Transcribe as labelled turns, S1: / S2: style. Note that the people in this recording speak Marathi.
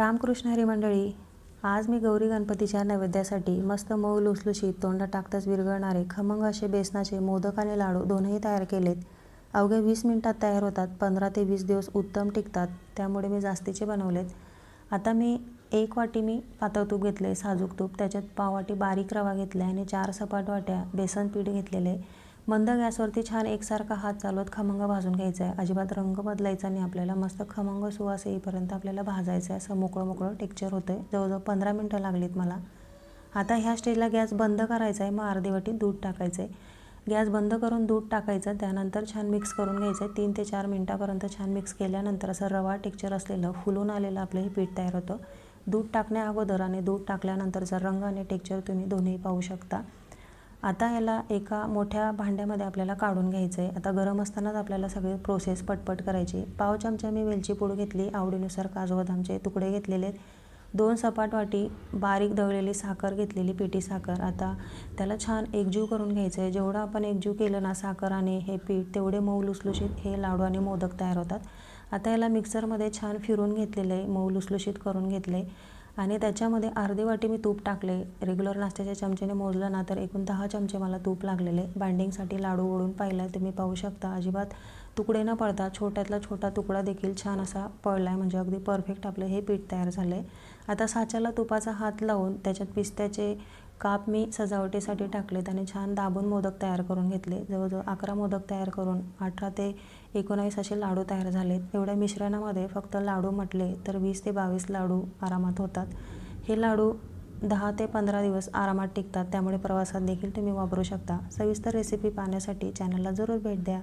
S1: रामकृष्ण हरी मंडळी, आज मी गौरी गणपतीच्या नैवेद्यासाठी मस्त मऊ लुसलुशीत तोंडात टाकताच विरघळणारे खमंग असे बेसनाचे मोदक आणि लाडू दोनही तयार केलेत. अवघ्या 20 मिनिटात तयार होतात. 15 ते 20 दिवस उत्तम टिकतात, त्यामुळे मी जास्तीचे बनवलेत. आता मी 1 वाटी पातळ तूप घेतले, साजूक तूप. त्याच्यात पाव वाटी बारीक रवा घेतला आणि 4 सपाट वाट्या बेसन पीठ घेतलेले. मंद गॅसवरती छान एकसारखा हात चालवत खमंग भाजून घ्यायचा आहे. अजिबात रंग बदलायचा नाही आपल्याला. मस्त खमंग सुवास येईपर्यंत आपल्याला भाजायचं आहे. असं मोकळं टेक्स्चर होतं आहे. जवळजवळ 15 मिनटं लागलीत मला. आता ह्या स्टेजला गॅस बंद करायचा आहे. मग अर्धी वाटी दूध टाकायचं आहे. गॅस बंद करून दूध टाकायचं. त्यानंतर छान मिक्स करून घ्यायचं आहे. 3 ते 4 मिनटापर्यंत छान मिक्स केल्यानंतर असं रवा टेक्स्चर असलेलं फुलून आलेलं आपलं हे पीठ तयार होतं. दूध टाकण्या अगोदर आणि दूध टाकल्यानंतरचा रंग आणि टेक्स्चर तुम्ही दोन्ही पाहू शकता. आता याला एका मोठ्या भांड्यामध्ये आपल्याला काढून घ्यायचं आहे. आता गरम असतानाच आपल्याला सगळी प्रोसेस पटपट करायची. पाव चमचा मी वेलची पूड घेतली. आवडीनुसार काजू बदामचे तुकडे घेतलेले आहेत. 2 सपाट वाटी बारीक दळलेली साखर घेतलेली, पिठी साखर. आता त्याला छान एकजीव करून घ्यायचं आहे. जेवढं आपण एकजीव केलं ना साखर आणि हे पीठ, तेवढे मऊ लुसलुशीत हे लाडू आणि मोदक तयार होतात. आता याला मिक्सरमध्ये छान फिरून घेतलेलं आहे, मऊ लुसलुशीत करून घेतलं आहे आणि त्याच्यामध्ये अर्धी वाटी मी तूप टाकले. रेग्युलर नाश्त्याच्या चमचेने मोजलं ना तर एकूण 10 चमचे मला तूप लागलेले. बाइंडिंगसाठी लाडू ओढून पाहिला आहे तुम्ही पाहू शकता. अजिबात तुकडे न पडता छोट्यातला छोटा तुकडा देखील छान असा पडला आहे. म्हणजे अगदी परफेक्ट आपलं हे पीठ तयार झालं आहे. आता साच्याला तुपाचा हात लावून त्याच्यात पिस्त्याचे काप मी सजावटीसाठी टाकलेत आणि छान दाबून मोदक तयार करून घेतले. जवळजवळ 11 मोदक तयार करून 18 ते 19 असे लाडू तयार झालेत. एवढ्या मिश्रणामध्ये फक्त लाडू म्हटले तर 20 ते 22 लाडू आरामात होतात. हे लाडू 10 ते 15 दिवस आरामात टिकतात, त्यामुळे प्रवासात देखील तुम्ही वापरू शकता. सविस्तर रेसिपी पाहण्यासाठी चॅनलला जरूर भेट द्या.